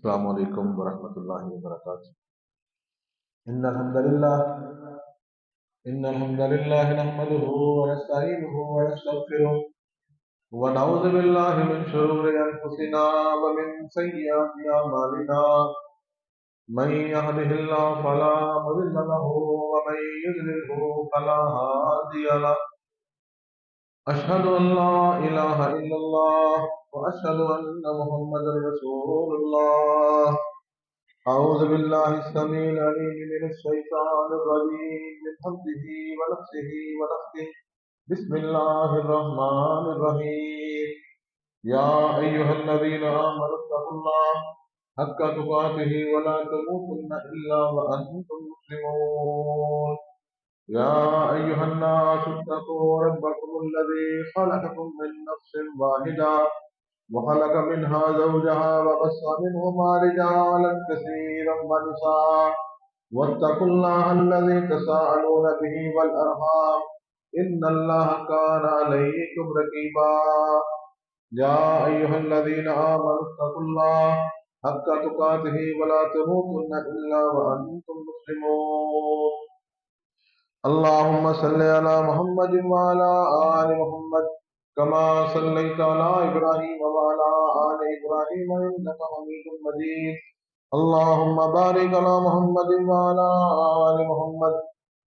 السلام علیکم ورحمۃ اللہ وبرکاتہ۔ ان الحمد للہ نحمده ونستعینه ونستغفره ونعوذ باللہ من شرور انفسنا ومن سیئات اعمالنا، من يهده الله فلا مضل له ومن يضلل فلا هادي له، اشهد ان لا الہ الا اللہ واشهد ان محمدا رسول اللہ۔ أعوذ بالله السميع العليم من الشيطان الرجيم من همزه ونفسه ونفثه، بسم الله الرحمن الرحيم۔ يا أيها الذين آمنوا اتقوا الله حق تقاته ولا تموتن إلا وأنتم مسلمون۔ يا أيها الناس اتقوا ربكم الذي خلقكم من نفس واحدة وخلق منها زوجها وبث منهما رجالا كثيرا ونساء، واتقوا الله الذي تساءلون به والأرحام إن الله كان عليكم رقيبا۔ يا أيها الذين آمنوا اتقوا الله حق تقاته ولا تموتن إلا وأنتم مسلمون۔ اللهم صل على محمد وعلى آل محمد كما صليت على إبراهيم وعلى آل إبراهيم إنك حميد مجيد۔ اللهم بارك على محمد وعلى آل محمد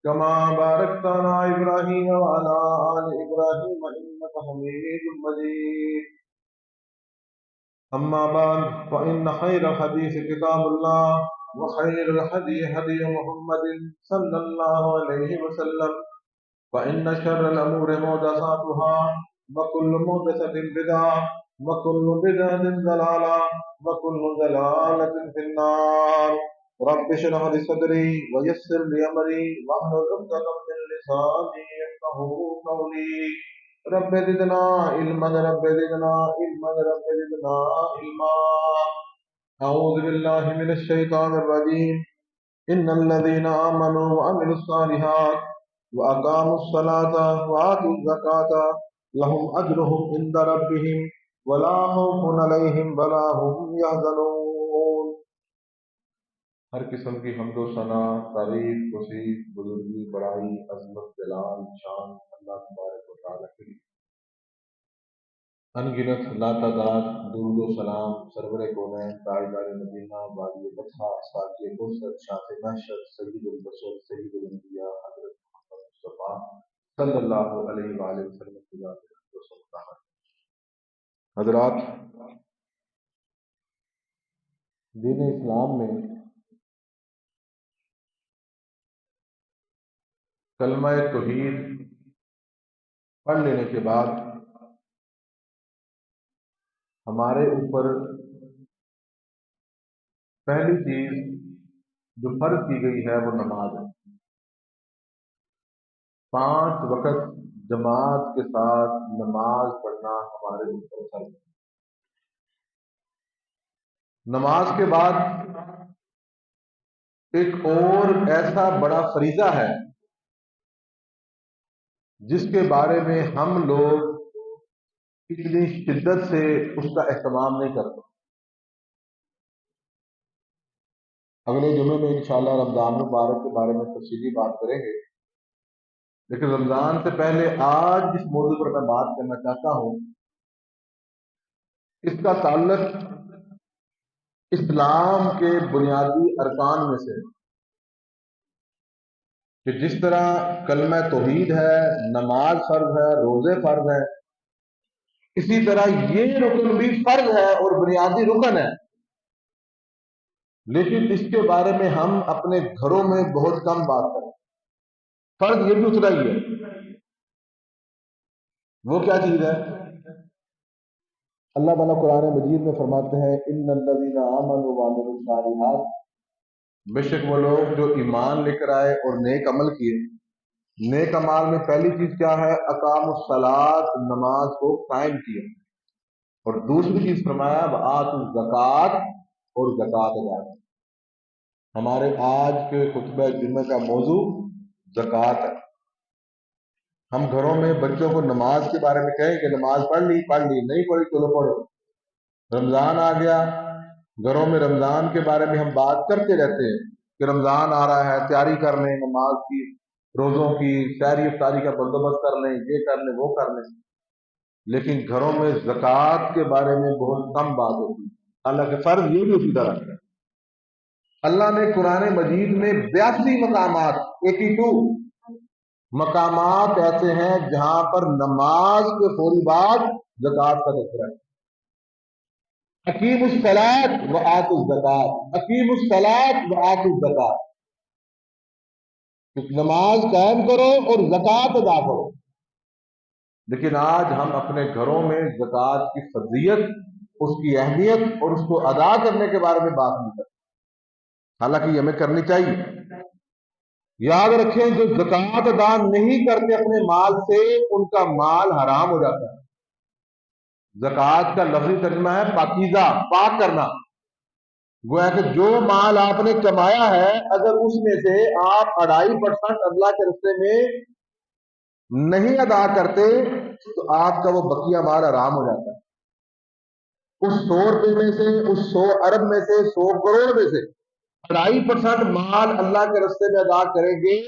كما باركت على إبراهيم وعلى آل إبراهيم إنك حميد مجيد۔ أما بعد فإن خير الحديث كتاب الله وخير الهدي هدي محمد صلى الله عليه وسلم، وإن شر الأمور محدثاتها وكل محدثة بدعة وكل بدعة ضلالة وكل ضلالة في النار۔ رب اشرح لي صدري ويسر لي أمري واحلل عقدة من لساني يفقهوا قولي۔ رب زدنا علما رب زدنا علما رب زدنا علما۔ أعوذ بالله من الشيطان الرجيم۔ إن الذين آمنوا وعملوا الصالحات وأقاموا الصلاة وآتوا الزكاة لهم أجرهم عند ربهم ولا خوف عليهم ولا هم يحزنون۔ ہر قسم کی حمد و ثنا، تعریف، توصیف، بزرگی، بڑائی، عظمت، جلال، شان اللہ تبارک و تعالیٰ کی۔ ان گنت لاتعداد درود و سلام سرور کونین تاجدار مدینہ وادی بطحہ ساقی کوثر شاف محشر سید البشر سید الانبیاء حضرت محمد مصطفیٰ صلی اللہ علیہ وآلہ وسلم کی ذات اقدس و مطہر۔ حضرات، دین اسلام میں کلمہ توحید پڑھ لینے کے بعد ہمارے اوپر پہلی چیز جو فرض کی گئی ہے وہ نماز ہے۔ 5 وقت جماعت کے ساتھ نماز پڑھنا ہمارے اوپر فرض ہے۔ نماز کے بعد ایک اور ایسا بڑا فریضہ ہے جس کے بارے میں ہم لوگ اتنی شدت سے اس کا اہتمام نہیں کرتے۔ اگلے جمعے میں انشاءاللہ رمضان مبارک کے بارے میں تفصیلی بات کریں گے، لیکن رمضان سے پہلے آج جس موضوع پر میں بات کرنا چاہتا ہوں اس کا تعلق اسلام کے بنیادی ارکان میں سے، کہ جس طرح کلمہ توحید ہے، نماز فرض ہے، روزے فرض ہے، اسی طرح یہ رکن بھی فرض ہے اور بنیادی رکن ہے، لیکن اس کے بارے میں ہم اپنے گھروں میں بہت کم بات کریں۔ فرض یہ بھی اتنا ہی ہے۔ وہ کیا چیز ہے؟ اللہ تعالیٰ قرآن مجید میں فرماتے ہیں ان الذین آمنوا وعملوا الصالحات، بے شک وہ لوگ جو ایمان لے کر آئے اور نیک عمل کیے۔ نیک عمال میں پہلی چیز کیا ہے؟ اقاموا الصلاۃ، نماز کو قائم کیا، اور دوسری چیز فرمایا وآتوا الزکوٰۃ، اور زکوٰۃ ادا کی۔ ہمارے آج کے خطبہ جمعہ کا موضوع زکوٰۃ ہے۔ ہم گھروں میں بچوں کو نماز کے بارے میں کہیں کہ نماز پڑھ لی، نہیں پڑھی چلو پڑھو۔ رمضان آ گیا، گھروں میں رمضان کے بارے میں ہم بات کرتے رہتے ہیں کہ رمضان آ رہا ہے، تیاری کر لیں نماز کی، روزوں کی، سحری افطاری کا بندوبست کر لیں، یہ کر لیں وہ کر لیں، لیکن گھروں میں زکوٰۃ کے بارے میں بہت کم بات ہوتی ہے، حالانکہ فرض یہ بھی اسی طرح ہے۔ اللہ نے قرآن مجید میں 82 مقامات 82 مقامات ایسے ہیں جہاں پر نماز کے فوری بعد زکوٰۃ کا ذکر ہے۔ اقیم الصلاۃ و آتوا الزکات، اقیم الصلاۃ و آتوا الزکات، نماز قائم کرو اور زکوٰۃ ادا کرو۔ لیکن آج ہم اپنے گھروں میں زکوٰۃ کی فرضیت، اس کی اہمیت اور اس کو ادا کرنے کے بارے میں بات نہیں کرتے، حالانکہ یہ ہمیں کرنی چاہیے۔ یاد رکھیں جو زکوٰۃ ادا نہیں کرتے اپنے مال سے، ان کا مال حرام ہو جاتا ہے۔ زکوٰۃ کا لفظی ترجمہ ہے پاکیزہ، پاک کرنا۔ گویا کہ جو مال آپ نے کمایا ہے، اگر اس میں سے آپ 2.5% اللہ کے راستے میں نہیں ادا کرتے تو آپ کا وہ بقیہ مال حرام ہو جاتا ہے۔ اس 100 روپے میں سے، اس 100 ارب میں سے، 100 کروڑ میں سے 2.5% مال اللہ کے راستے میں ادا کریں گے،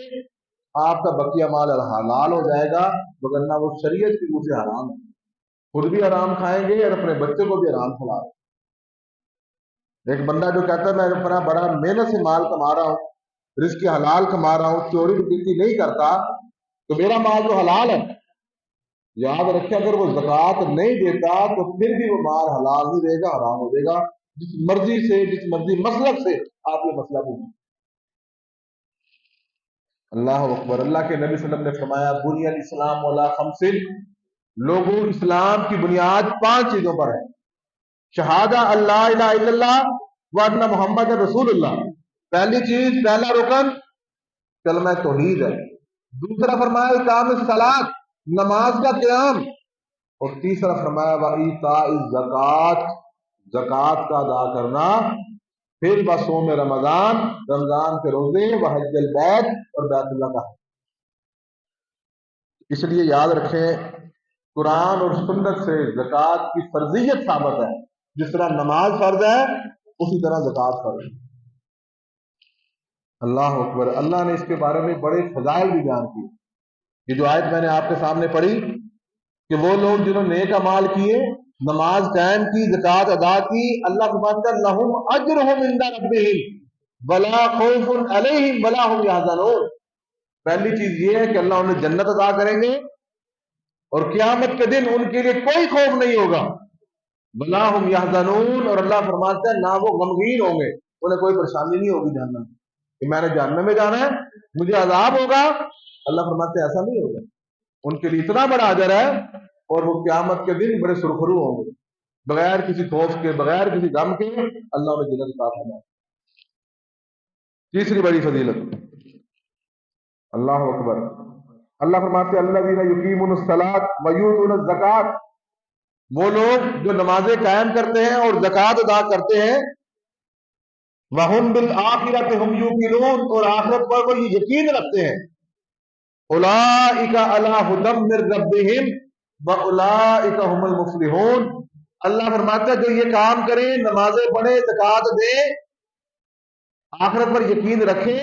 آپ کا بقیہ مال حلال ہو جائے گا، وگرنہ وہ شریعت کی منہ سے حرام ہے۔ خود بھی حرام کھائیں گے اور اپنے بچے کو بھی حرام کھلا رہے ہیں۔ ایک بندہ جو کہتا ہے میں اپنا بڑا محنت سے مال کما رہا ہوں، رزق حلال کما رہا ہوں، چوری ڈکیتی نہیں کرتا، تو میرا مال تو حلال ہے۔ یاد رکھیں اگر وہ زکوٰۃ نہیں دیتا تو پھر بھی وہ مال حلال نہیں رہے گا، حرام ہو جائے گا، جس مرضی سے، جس مرضی مسلک سے آپ یہ مسئلہ پوچھیں۔ اللہ اکبر۔ اللہ کے نبی صلی اللہ علیہ وسلم نے فرمایا بنی الاسلام علی خمس، لوگوں اسلام کی بنیاد 5 چیزوں پر ہے۔ شہادہ اللہ الہ الا اللہ وان محمد رسول اللہ، پہلی چیز، پہلا رکن کلمہ توحید ہے۔ دوسرا فرمایا اقام الصلاۃ، نماز کا قیام، اور تیسرا فرمایا وایتاء الزکات، زکوٰۃ کا ادا کرنا، پھر بصوم رمضان، رمضان کے روزے، وحج البیت، اور بیت اللہ کا۔ اس لیے یاد رکھیں قرآن اور سنت سے زکوٰۃ کی فرضیت ثابت ہے۔ جس طرح نماز فرض ہے اسی طرح زکوٰۃ فرض ہے۔ اللہ اکبر۔ اللہ نے اس کے بارے میں بڑے فضائل بھی بیان کیے۔ یہ جو آیت میں نے آپ کے سامنے پڑھی کہ وہ لوگ جنہوں نے نیک اعمال کیے، نماز قائم کی، زکوٰۃ ادا کی، اللہ فرماتا ہے لہم اجرہم عند ربہم ولا خوف علیہم ولا هم یحزنون۔ پہلی چیز یہ ہے کہ اللہ انہیں جنت عطا کریں گے، اور قیامت کے دن ان کے لیے کوئی خوف نہیں ہوگا، ولا هم یحزنون، اور اللہ فرماتا ہے نہ وہ غمگین ہوں گے، انہیں کوئی پریشانی نہیں ہوگی جہنم میں کہ میں نے جہنم میں جانا ہے، مجھے عذاب ہوگا۔ اللہ فرماتے ہیں ایسا نہیں ہوگا، ان کے لیے اتنا بڑا اجر ہے، اور وہ قیامت کے دن بڑے سرخرو ہوں گے، بغیر کسی خوف کے، بغیر کسی غم کے اللہ انہیں جنت عطا فرمائے۔ تیسری بڑی فضیلت، اللہ اکبر، اللہ فرماتے ہیں الذین یقیمون الصلاۃ ویؤتون الزکات، وہ لوگ جو نمازیں قائم کرتے ہیں اور زکوٰۃ ادا کرتے ہیں، وَهُمْ بِالْآخِرَةِ هُمْ یوقنون، اور آخرت پر وہ یہ یقین رکھتے ہیں، اولئک علی ھدی من ربہم واولئک هم المفلحون۔ اللہ فرماتا ہے جو یہ کام کریں، نمازیں پڑھیں، زکوٰۃ دیں، آخرت پر یقین رکھیں،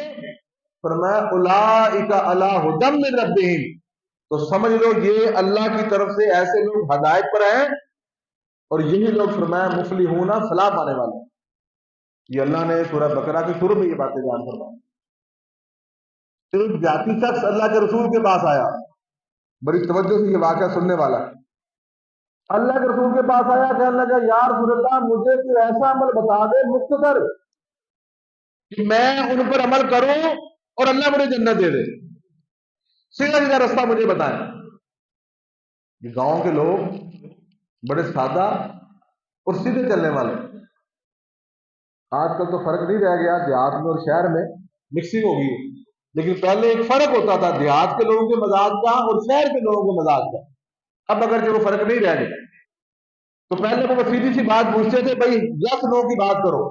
فرمایا اولئک علی ھدی من ربہم، تو سمجھ لو یہ اللہ کی طرف سے ایسے لوگ ہدایت پر ہیں، اور یہی لوگ فرمایا مفلحون، فلاح پانے والے ہیں۔ یہ اللہ نے سورہ بقرہ کے شروع میں یہ باتیں بیان فرمائی۔ ایک ذاتی شخص اللہ کے رسول کے پاس آیا، بڑی توجہ سے یہ واقعہ سننے والا ہے۔ اللہ کے رسول کے پاس آیا، کہنے لگا یا رسول اللہ مجھے کوئی ایسا عمل بتا دے مختصر کہ میں ان پر عمل کروں اور اللہ مجھے جنت دے دے، سیدھا سیدھا راستہ مجھے بتائیں۔ یہ گاؤں کے لوگ بڑے سادہ اور سیدھے چلنے والے، آج کل تو فرق نہیں رہ گیا، دیہات میں اور شہر میں مکسنگ ہو گئی، لیکن پہلے ایک فرق ہوتا تھا دیہات کے لوگوں کے مزاج کا اور شہر کے لوگوں کے مزاج کا۔ اب اگر وہ فرق نہیں رہ گیا، تو پہلے وہ سیدھی سی بات پوچھتے تھے، بھائی یس نو کی بات کرو،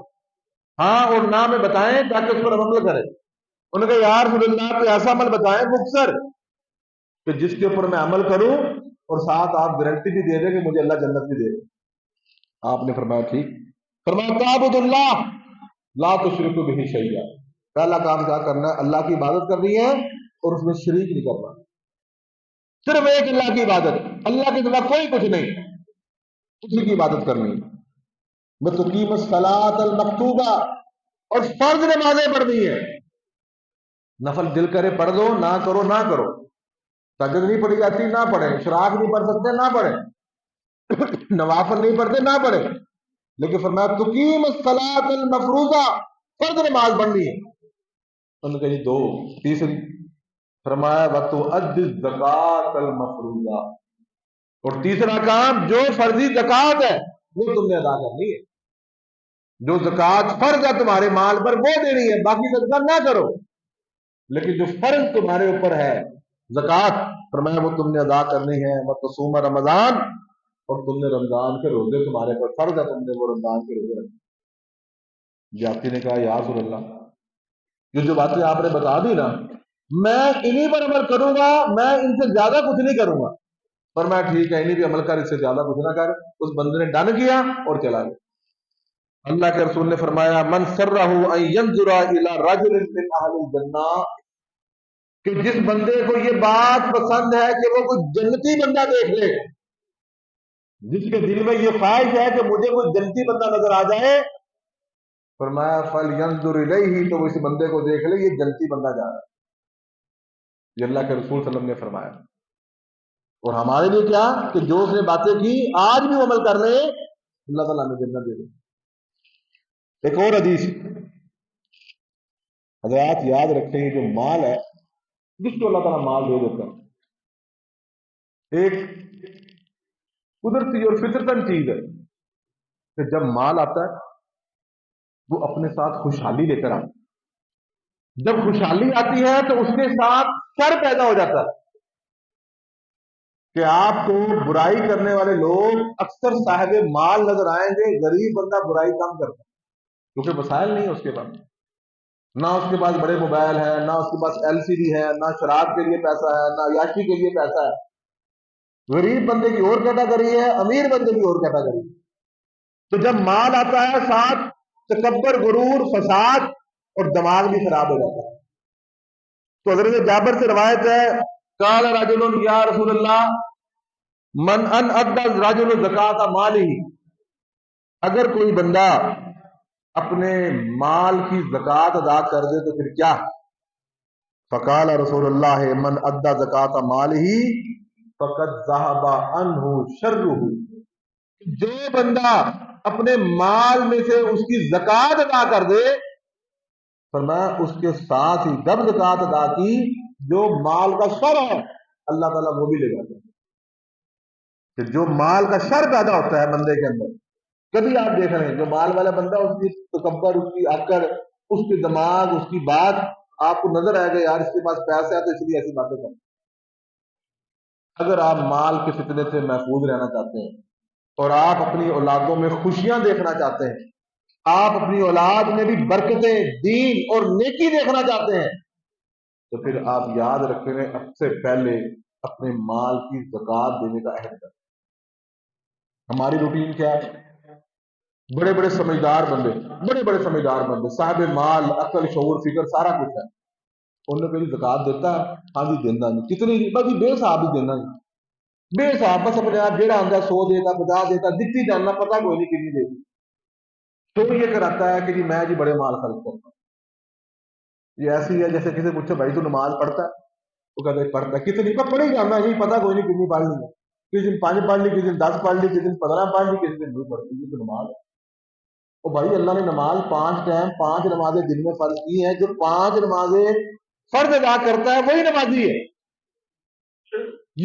ہاں اور نہ میں بتائیں تاکہ اس پر عمل کریں۔ انہوں نے کہا یا رسول اللہ کوئی ایسا عمل بتائیں مختصر کہ جس کے اوپر میں عمل کروں اور ساتھ آپ گارنٹی بھی دے دیں کہ مجھے اللہ جنت بھی دے دے۔ آپ نے فرمایا ٹھیک، فرمایا تعبد اللہ لا تشرک به شیئا، پہلا کام کیا کرنا ہے؟ اللہ کی عبادت کرنی ہے اور اس میں شریک نہیں کرنا، صرف ایک اللہ کی عبادت، اللہ کے سوا کوئی کچھ نہیں، اسی کی عبادت کرنی ہے۔ وتقیم الصلاۃ المکتوبہ، اور فرض نمازیں پڑھنی ہے، نفل دل کرے پڑھ دو، نہ کرو نہ کرو، تہجد نہیں پڑھی جاتی نہ پڑھیں، اشراق نہیں پڑھ سکتے نہ پڑھیں، نوافل نہیں پڑھتے نہ پڑھیں، لیکن فرمایا تقیم الصلاۃ المفروضہ، فرض نماز پڑھنی ہے۔ انہوں نے کہا جی دو، تیسری فرمایا وتؤدی الزکوٰۃ المفروضہ، اور تیسرا کام جو فرضی زکوٰۃ ہے وہ تم نے ادا کرنی ہے، جو زکوٰۃ فرض ہے تمہارے مال پر وہ دینی ہے، باقی صدقہ نہ کرو، لیکن جو فرض تمہارے اوپر ہے زکوٰۃ، فرمایا وہ تم نے ادا کرنی ہے۔ وتصوم رمضان، اور تم نے رمضان کے روزے تمہارے پر فرض ہے، تم نے وہ رمضان کے روزے رکھے۔ جاتی نے کہا یا رسول اللہ، یہ جو باتیں آپ نے بتا دی نا، میں انہی پر عمل کروں گا، میں ان سے زیادہ کچھ نہیں کروں گا۔ پر میں ٹھیک ہے انہی پہ عمل کر، اس سے زیادہ کچھ نہ کر۔ اس بندے نے ڈن کیا اور چلا گیا۔ اللہ کے رسول نے فرمایا من سرہ ان ینظر الی رجل من اہل الجنہ، کہ جس بندے کو یہ بات پسند ہے کہ وہ کوئی جنتی بندہ دیکھ لے، جس کے دل میں یہ خواہش ہے کہ مجھے کوئی جنتی بندہ نظر آ جائے، فرمایا فلینظر الیہ، تو وہ اس بندے کو دیکھ لے، یہ جنتی بندہ جا رہا ہے۔ یہ اللہ کے رسول صلی اللہ علیہ وسلم نے فرمایا۔ اور ہمارے لیے کیا کہ جو اس نے باتیں کی آج بھی وہ عمل کر رہے ہیں، اللہ تعالیٰ نے جنت دے دے۔ ایک اور حدیث حضرات یاد رکھیں، جو مال ہے جس کو اللہ تعالیٰ مال دے دیتا ہے، ایک قدرتی اور فطرتاً چیز ہے کہ جب مال آتا ہے وہ اپنے ساتھ خوشحالی لے کر آتا ہے، جب خوشحالی آتی ہے تو اس کے ساتھ شر پیدا ہو جاتا ہے، کہ آپ کو برائی کرنے والے لوگ اکثر صاحب مال نظر آئیں گے، غریب بندہ برائی کم کرتا ہے کیونکہ وسائل نہیں ہے اس کے پاس، نہ اس کے پاس بڑے موبائل ہے، نہ اس کے پاس ایل سی ڈی ہے، نہ شراب کے لیے پیسہ ہے، نہ عیاشی کے لیے پیسہ ہے۔ غریب بندے کی اور کیٹاگری ہے، امیر بندے کی اور کیٹاگری ہے۔ تو جب مال آتا ہے ساتھ تکبر، غرور، فساد اور دماغ بھی خراب ہو جاتا ہے۔ تو حضرت جابر سے روایت ہے قال رجل یا رسول اللہ من ان ادى الرجل زکات مالہ، اگر کوئی بندہ اپنے مال کی زکات ادا کر دے تو پھر کیا؟ فقال رسول اللہ من ادى زکات مالہ فقد ذهب عنه شرہ، جو بندہ اپنے مال میں سے اس کی زکات ادا کر دے، فرمایا اس کے ساتھ ہی جب زکات ادا کی جو مال کا شر ہے اللہ تعالیٰ وہ بھی لے جاتا ہے۔ کہ جو مال کا شر پیدا ہوتا ہے بندے کے اندر، کبھی آپ دیکھ رہے ہیں جو مال والا بندہ، اس کی تکبر، اس کی اکڑ، اس کے دماغ، اس کی بات آپ کو نظر آئے گا یار اس کے پاس پیسہ ہے تو اس لیے ایسی باتیں کرتے۔ اگر آپ مال کے فتنے سے محفوظ رہنا چاہتے ہیں اور آپ اپنی اولادوں میں خوشیاں دیکھنا چاہتے ہیں، آپ اپنی اولاد میں بھی برکتیں، دین اور نیکی دیکھنا چاہتے ہیں، تو پھر آپ یاد رکھیں اب سے پہلے اپنے مال کی زکات دینے کا عہد کریں۔ ہماری روٹین کیا ہے؟ بڑے بڑے سمجھدار بندے، بڑے بڑے سمجھدار بندے، صاحب مال، عقل، شعور، فکر، سارا کچھ ہے، انہوں نے کہیں زکات دیتا ہے؟ ہاں جی دینا نہیں، کتنی جی؟ بس بے صاحب ہی دینا نہیں، بے صاحب، بس اپنے آپ جیڑا آتا 100 دیتا، 50 دیتا، دتی جاننا، پتا کوئی نہیں کتنی دیتی۔ تو یہ کراتا ہے کہ جی میں جی بڑے مال خرچ کرتا ہوں۔ یہ ایسی ہے جیسے کسی پوچھے بھائی تو نماز پڑھتا ہے؟ وہ کہتے ہیں پڑھتا ہے۔ کتنی؟ پڑھی جانا، یہی پتا کوئی نہیں کتنی پڑھ لی ہے، کسی دن 5 پڑھ لی، کسی دن 10 پڑھ لی، کسی دن 15 پڑھ لی، کسی دن نہیں پڑھتی، یہ تو نماز ہے۔ اور بھائی اللہ نے نماز 5 ٹائم 5 نمازیں دن میں فرض کی ہیں، جو 5 نمازیں فرض ادا کرتا ہے وہی نمازی ہے۔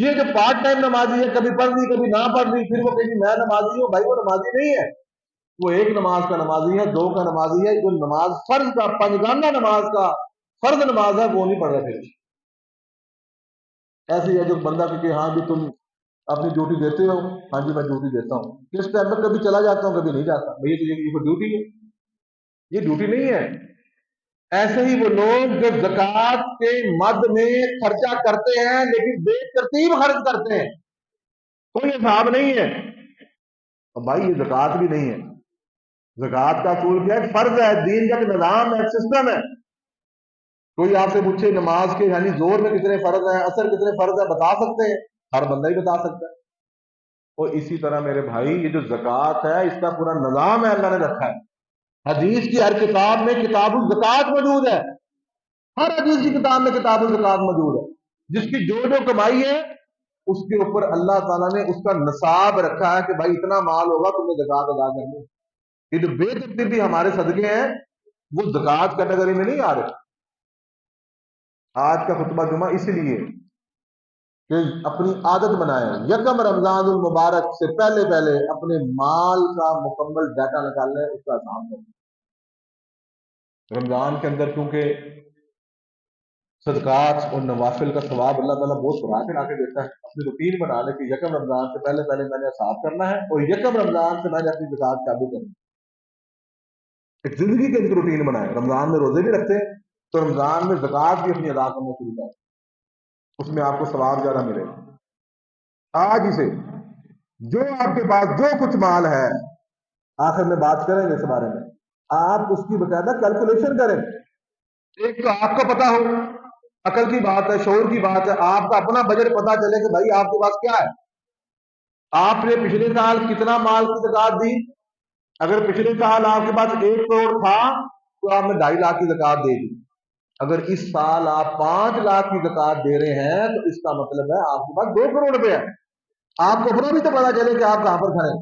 یہ جو پارٹ ٹائم نمازی ہے، کبھی پڑھ لی کبھی نہ پڑھ لی، پھر وہ کہیں میں نمازی ہوں، بھائی وہ نمازی نہیں ہے، وہ ایک نماز کا نمازی ہے، 2 کا نمازی ہے، جو نماز فرض کا، پنجگانہ نماز کا فرض نماز ہے وہ نہیں پڑھ رہے۔ پھر ایسی ہے جو بندہ کہ ہاں جی تم اپنی ڈیوٹی دیتے ہو، ہاں جی میں ڈیوٹی دیتا ہوں، کس ٹائم میں کبھی چلا جاتا ہوں کبھی نہیں جاتا، بھئی یہ ڈیوٹی ہے؟ یہ ڈیوٹی نہیں ہے۔ ایسے ہی وہ لوگ جو زکوٰۃ کے مد میں خرچہ کرتے ہیں لیکن بے ترتیب خرچ کرتے ہیں، کوئی حساب نہیں ہے، اور بھائی یہ زکوٰۃ بھی نہیں ہے۔ زکوٰۃ کا اصول کیا ہے؟ فرض ہے، دین کا ایک نظام ہے، ایک سسٹم ہے. کوئی آپ سے پوچھے نماز کے یعنی زور میں کتنے فرض ہیں، اثر کتنے فرض ہیں، بتا سکتے ہیں؟ ہر بندہ ہی بتا سکتا ہے. اور اسی طرح میرے بھائی یہ جو زکوٰۃ ہے اس کا پورا نظام ہے، اللہ نے رکھا ہے. حدیث کی ہر کتاب میں کتاب الزکوٰۃ موجود ہے. ہر حدیث کی کتاب میں کتاب الزکوٰۃ موجود ہے. جس کی جو کمائی ہے اس کے اوپر اللہ تعالیٰ نے اس کا نصاب رکھا ہے کہ بھائی اتنا مال ہوگا تم نے زکوٰۃ ادا کرنی. یہ جو بے ترتیبی ہمارے صدقے ہیں وہ زکوٰۃ کیٹیگری میں نہیں آ رہے. آج کا خطبہ جمعہ اسی لیے کہ اپنی عادت بنائیں یکم رمضان المبارک سے پہلے پہلے اپنے مال کا مکمل ڈیٹا نکال لیں، اس کا حساب کریں. رمضان کے اندر کیونکہ صدقات اور نوافل کا ثواب اللہ تعالیٰ بہت بڑھا کے لا کے دیتا ہے. اپنی روٹین بنا لے کہ یکم رمضان سے پہلے پہلے میں نے حساب کرنا ہے اور یکم رمضان سے میں نے اپنی زکوٰۃ چالو کرنی. ایک زندگی کی ایک روٹین بنائے. رمضان میں روزے بھی رکھتے ہیں تو رمضان میں زکوٰۃ بھی اپنی ادا کرنا شروع کریں، اس میں آپ کو ثواب زیادہ ملے. آج اسے جو آپ کے پاس جو کچھ مال ہے، آخر میں بات کریں گے اس بارے میں، آپ اس کی باقاعدہ کیلکولیشن کریں. ایک تو آپ کو پتا ہو، عقل کی بات ہے، شعور کی بات ہے، آپ کا اپنا بجٹ پتا چلے کہ بھائی آپ کے پاس کیا ہے. آپ نے پچھلے سال کتنا مال کی زکوٰۃ دی؟ اگر پچھلے سال آپ کے پاس 1 کروڑ تھا تو آپ نے 2.5 لاکھ کی زکوٰۃ دے دی. اگر اس سال آپ 5 لاکھ کی زکوٰۃ دے رہے ہیں تو اس کا مطلب ہے آپ کے پاس 2 کروڑ روپے ہے. آپ کو اپنا بھی تو پتا چلے کہ آپ کہاں پر کھڑے.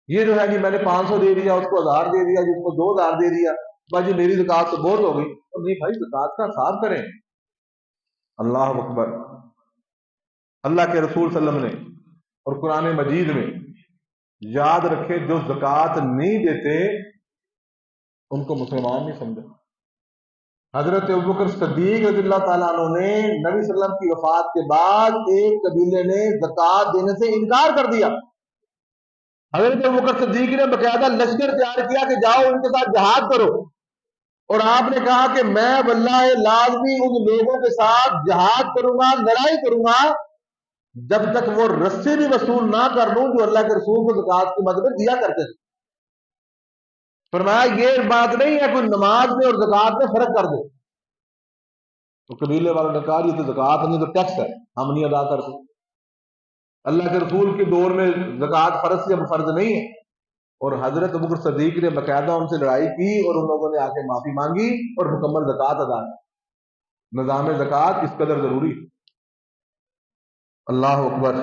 یہ جو ہے کہ میں نے 500 دے دیا، اس کو 1000 دے دیا، جس کو 2000 دے دیا، بھائی میری زکوٰۃ تو بہت ہو گئی. اور نہیں بھائی، زکوٰۃ کا حساب کریں. اللہ اکبر. اللہ کے رسول صلی اللہ علیہ وسلم نے اور قرآن مجید میں یاد رکھے جو زکوٰۃ نہیں دیتے ان کو مسلمان نہیں سمجھا. حضرت ابوبکر صدیق رضی اللہ تعالیٰ عنہ نے نبی صلی اللہ علیہ وسلم کی وفات کے بعد ایک قبیلے نے زکوٰۃ دینے سے انکار کر دیا. حضرت ابوبکر صدیق نے باقاعدہ لشکر تیار کیا کہ جاؤ ان کے ساتھ جہاد کرو، اور آپ نے کہا کہ میں واللہ لازمی ان لوگوں کے ساتھ جہاد کروں گا، لڑائی کروں گا جب تک وہ رسی بھی وصول نہ کر لوں جو اللہ کے رسول کو زکوٰۃ کی مد میں دیا کرتے تھے. فرمایا یہ بات نہیں ہے کوئی نماز میں اور زکوٰۃ میں فرق کر دے. تو قبیلے والوں نے کہا یہ تو زکوٰۃ نہیں تو ٹیکس ہے، ہم نہیں ادا کرتے. اللہ کے رسول کے دور میں زکوٰۃ فرض سے فرض نہیں ہے. اور حضرت ابوبکر صدیق نے باقاعدہ ان سے لڑائی کی اور ان لوگوں نے آ کے معافی مانگی اور مکمل زکوٰۃ ادا کی. نظام زکوٰۃ اس قدر ضروری ہے. اللہ اکبر.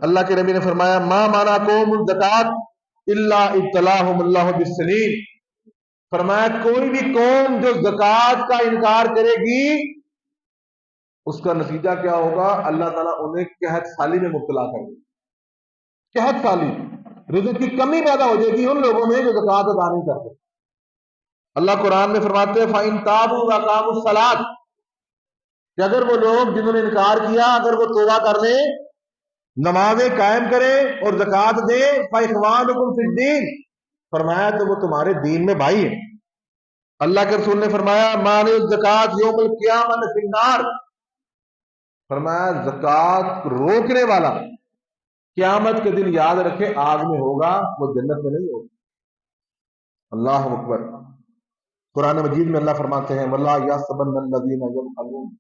اللہ کے نبی نے فرمایا ما منعکم الزکوٰۃ الا ابتلاہم اللہ بالسنین. فرمایا کوئی بھی قوم جو زکوٰۃ کا انکار کرے گی اس کا نتیجہ کیا ہوگا؟ اللہ تعالیٰ انہیں قحط سالی میں مبتلا کر دے. قحط سالی، رزق کی کمی پیدا ہو جائے گی ان لوگوں میں جو زکوٰۃ ادا نہیں کرتے. اللہ قرآن میں فرماتے ہیں فَإِن تَابُوا وَأَقَامُوا الصَّلَاةَ کہ اگر وہ لوگ جنہوں نے انکار کیا اگر وہ توبہ کر لیں، نمازیں قائم کریں اور زکوٰۃ دیں، فَإِخْوَانُكُمْ فِي الدِّينِ فرمایا تو وہ تمہارے دین میں بھائی ہیں. اللہ کے رسول نے فرمایا مانع الزکوٰۃ یوم القیامہ فی النار. فرمایا زکوٰۃ روکنے والا قیامت کے دن یاد رکھے آگ میں ہوگا، وہ جنت میں نہیں ہوگا. اللہ اکبر. قرآن مجید میں اللہ فرماتے ہیں وَلَا يَحْسَبَنَّ الَّذِينَ يَبْخَلُونَ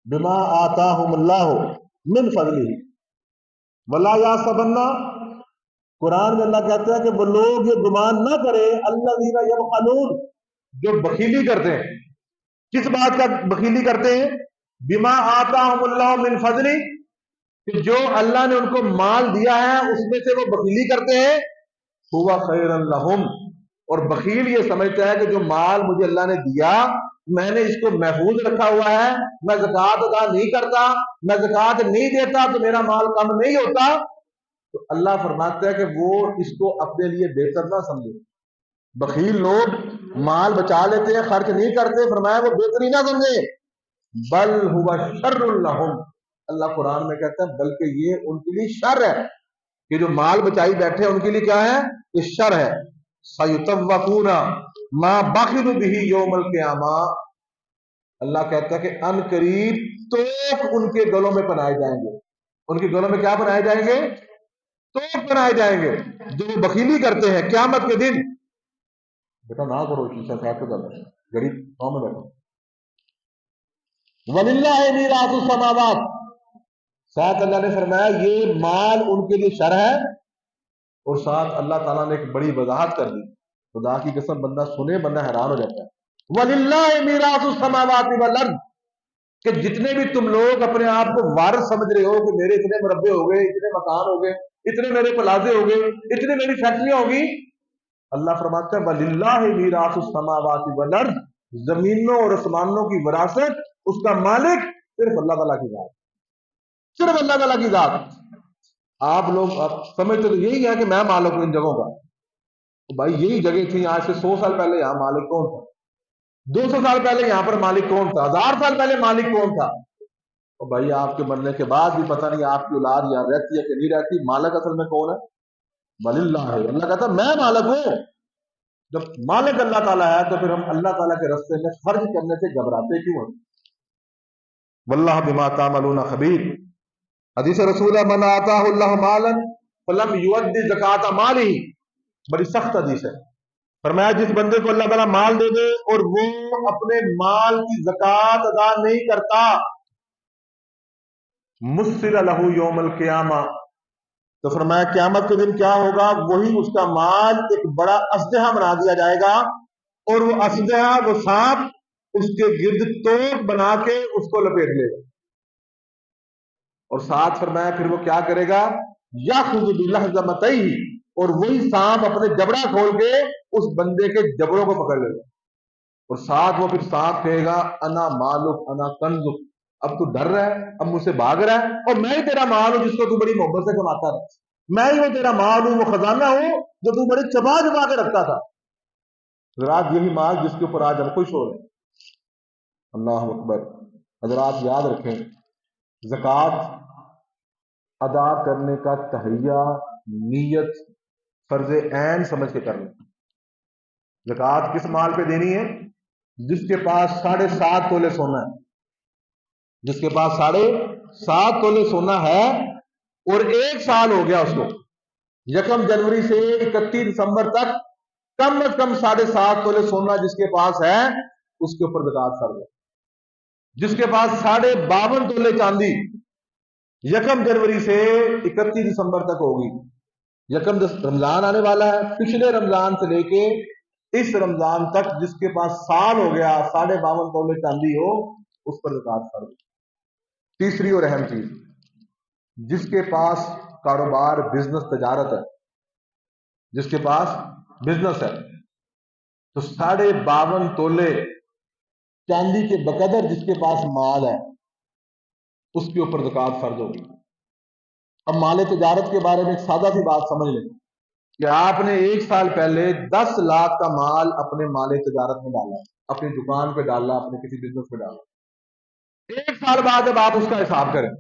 بِمَا آتَاهُمُ اللَّهُ مِنْ فَضْلِهِ وَلَا يَحْسَبَنَّ. قرآن میں اللہ کہتا ہے کہ وہ لوگ یہ گمان نہ کرے الَّذِينَ يَبْخَلُونَ جو بخیلی کرتے ہیں. کس بات کا بخیلی کرتے ہیں؟ بما آتاہم اللہ من فضلی کہ جو اللہ نے ان کو مال دیا ہے اس میں سے وہ بخیلی کرتے ہیں. ہوا خیر لہم اور بخیل یہ سمجھتا ہے کہ جو مال مجھے اللہ نے دیا میں نے اس کو محفوظ رکھا ہوا ہے، میں زکوٰۃ ادا نہیں کرتا، میں زکوٰۃ نہیں دیتا تو میرا مال کم نہیں ہوتا. تو اللہ فرماتا ہے کہ وہ اس کو اپنے لیے بہتر نہ سمجھے. بخیل لوگ مال بچا لیتے ہیں، خرچ نہیں کرتے، فرمایا وہ بہتری نہ سمجھے بل ہوا شر لہم. اللہ قرآن میں کہتا ہے بلکہ یہ ان کے لیے شر ہے. یہ جو مال بچائی بیٹھے ان کے لیے کیا ہے؟ یہ شر ہے. سیطوقون ما بخلوا به یوم القیامہ. اللہ کہتا ہے کہ ان قریب توق ان کے گلوں میں پہنائے جائیں گے. ان کے گلوں میں کیا پہنائے جائیں گے؟ توق پہنائے جائیں گے جو وہ بخیلی کرتے ہیں قیامت کے دن. بیٹا نہ کرو، شیشہ صاحب کو کرنا گڑی پاؤں میں بیٹھو. وَلِلَّهِ مِيرَاثُ السَّمَاوَاتِ، ساتھ اللہ نے فرمایا یہ مال ان کے لیے شر ہے. اور ساتھ اللہ تعالیٰ نے ایک بڑی وضاحت کر دی. خدا کی قسم بندہ سنے بندہ حیران ہو جاتا ہے. وَلِلَّهِ مِيرَاثُ السَّمَاوَاتِ وَالْأَرْضِ، کہ جتنے بھی تم لوگ اپنے آپ کو وارث سمجھ رہے ہو کہ میرے اتنے مربے ہو گئے، اتنے مکان ہو گئے، اتنے میرے پلازے ہو گئے، اتنی میری فیکٹریاں ہوگی، اللہ فرماتا ہے وَلِلَّهِ مِيرَاثُ السَّمَاوَاتِ وَالْأَرْضِ، زمینوں اور آسمانوں کی وراثت اس کا مالک صرف اللہ تعالیٰ کی ذات، صرف اللہ تعالیٰ کی ذات. آپ لوگ اب سمجھتے تو یہی ہے کہ میں مالک ہوں ان جگہوں کا. تو بھائی یہی جگہ تھی، آج سے 100 سال پہلے یہاں مالک کون تھا؟ 200 سال پہلے یہاں پر مالک کون تھا؟ 1000 سال پہلے مالک کون تھا؟ اور بھائی آپ کے مرنے کے بعد بھی پتہ نہیں آپ کی اولاد یہاں رہتی ہے کہ نہیں رہتی. مالک اصل میں کون ہے؟ وَلِلَّهِ. اللہ کہتا ہے میں مالک ہوں. جب مالک اللہ تعالیٰ ہے تو پھر ہم اللہ تعالیٰ کے راستے میں خرچ کرنے سے گھبراتے کیوں ہیں؟ واللہ بما تعملون خبیر. حدیث رسول ہے من آتاہ اللہ مالا فلم یؤدی زکات مالہ، بڑی سخت حدیث ہے. فرمایا جس بندے کو اللہ تعالیٰ مال دے دے اور وہ اپنے مال کی زکات ادا نہیں کرتا، مسر لہ یوم القیامہ، تو فرمایا قیامت کے دن کیا ہوگا؟ وہی اس کا مال ایک بڑا اسدحہ بنا دیا جائے گا، اور وہ اسدحہ، وہ سانپ اس کے گرد توپ بنا کے اس کو لپیٹ لے گا. اور ساتھ فرمایا پھر وہ کیا کرے گا؟ یاخذ بلحظمتیہ، اور وہی سانپ اپنے جبڑا کھول کے اس بندے کے جبڑوں کو پکڑ لے گا. اور ساتھ وہ پھر سانپ کہے گا انا مالک انا کنزک، اب تو ڈر رہا ہے، اب مجھ سے بھاگ رہا ہے، اور میں ہی تیرا مال ہوں جس کو تو بڑی محبت سے کماتا ہے، میں ہی وہ تیرا مال ہوں، وہ خزانہ ہوں جو تو بڑی چبا چبا کے رکھتا تھا. حضرات یہی مال جس کے اوپر آج ہم خوش ہو رہے ہیں. اللہ اکبر. حضرات یاد رکھیں، زکوٰۃ ادا کرنے کا تہیہ، نیت فرض عین سمجھ کے کرنا. زکوٰۃ کس مال پہ دینی ہے؟ جس کے پاس 7.5 تولے سونا ہے، جس کے پاس 7.5 تولے سونا ہے اور 1 سال ہو گیا اس کو، 1 جنوری سے 31 دسمبر تک کم از کم 7.5 تولے سونا جس کے پاس ہے اس کے اوپر زکوٰۃ فرض ہے. جس کے پاس 52.5 تولے چاندی 1 جنوری سے 31 دسمبر تک ہوگی، رمضان آنے والا ہے، پچھلے رمضان سے لے کے اس رمضان تک جس کے پاس سال ہو گیا 52.5 تولے چاندی ہو اس پر زکوٰۃ فرض. تیسری اور اہم چیز، جس کے پاس کاروبار، بزنس، تجارت ہے، جس کے پاس بزنس ہے تو 52.5 تولے چاندی کے بقدر جس کے پاس مال ہے اس کے اوپر زکوٰۃ فرض ہوگی. اب مال تجارت کے بارے میں ایک سادہ سی بات سمجھ لیں کہ آپ نے 1 سال پہلے 10 لاکھ کا مال اپنے مال تجارت میں ڈالا، اپنی دکان پہ ڈالا، اپنے کسی بزنس پہ ڈالا. 1 سال بعد اب آپ اس کا حساب کریں.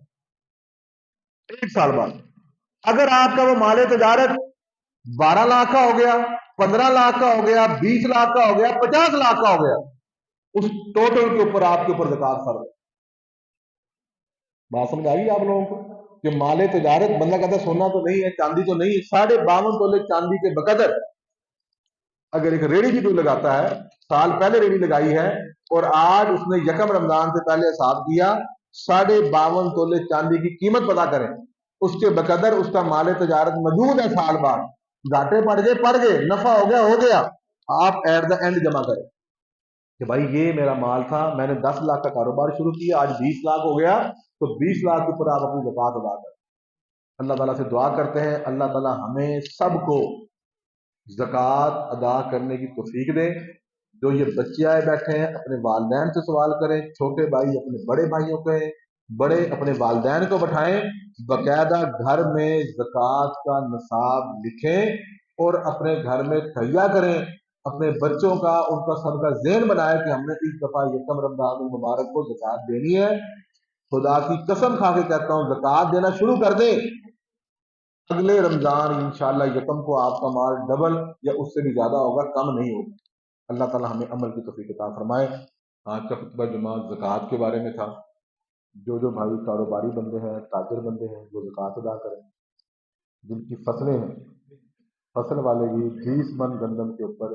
1 سال بعد اگر آپ کا وہ مال تجارت 12 لاکھ کا ہو گیا، 15 لاکھ کا ہو گیا، 20 لاکھ کا ہو گیا، 50 لاکھ کا ہو گیا، اس ٹوٹل کے اوپر آپ کے اوپر زکوٰۃ فرض ہے. بات سمجھ آئی آپ لوگوں کو کہ مال تجارت، بندہ کہتا ہے سونا تو نہیں ہے، چاندی تو نہیں ہے، 52.5 تولے چاندی کے بقدر اگر ایک ریڑھی بھی کوئی لگاتا ہے، سال پہلے ریڑھی لگائی ہے اور آج اس نے 1 رمضان سے پہلے حساب کیا، 52.5 تولے چاندی کی قیمت پتا کریں، اس کے بقدر اس کا مال تجارت موجود ہے. سال بعد گھاٹے پڑ گئے، نفع ہو گیا، آپ ایٹ دا اینڈ جمع کریں کہ بھائی یہ میرا مال تھا، میں نے 10 لاکھ کا کاروبار شروع کیا، آج 20 لاکھ ہو گیا، تو 20 لاکھ کے اوپر آپ اپنی زکوٰۃ ادا کریں. اللہ تعالیٰ سے دعا کرتے ہیں اللہ تعالیٰ ہمیں سب کو زکوٰۃ ادا کرنے کی توفیق دے. جو یہ بچے آئے بیٹھے ہیں اپنے والدین سے سوال کریں، چھوٹے بھائی اپنے بڑے بھائیوں کو، بڑے اپنے والدین کو بٹھائیں، باقاعدہ گھر میں زکوٰۃ کا نصاب لکھیں اور اپنے گھر میں تہیہ کریں. اپنے بچوں کا، ان کا سب کا ذہن بنائے کہ ہم نے اس دفعہ 1 رمضان المبارک کو زکوٰۃ دینی ہے. خدا کی قسم کھا کے کہتا ہوں زکوٰۃ دینا شروع کر دیں، اگلے رمضان انشاءاللہ 1 کو آپ کا مال ڈبل یا اس سے بھی زیادہ ہوگا، کم نہیں ہوگا. اللہ تعالیٰ ہمیں عمل کی توفیق عطا فرمائے. آج کا خطبہ جماعت زکوٰۃ کے بارے میں تھا. جو بھائی کاروباری بندے ہیں، تاجر بندے ہیں، وہ زکوٰۃ ادا کریں. جن کی فصلیں ہیں، فصل والے بھی 20 من گندم کے اوپر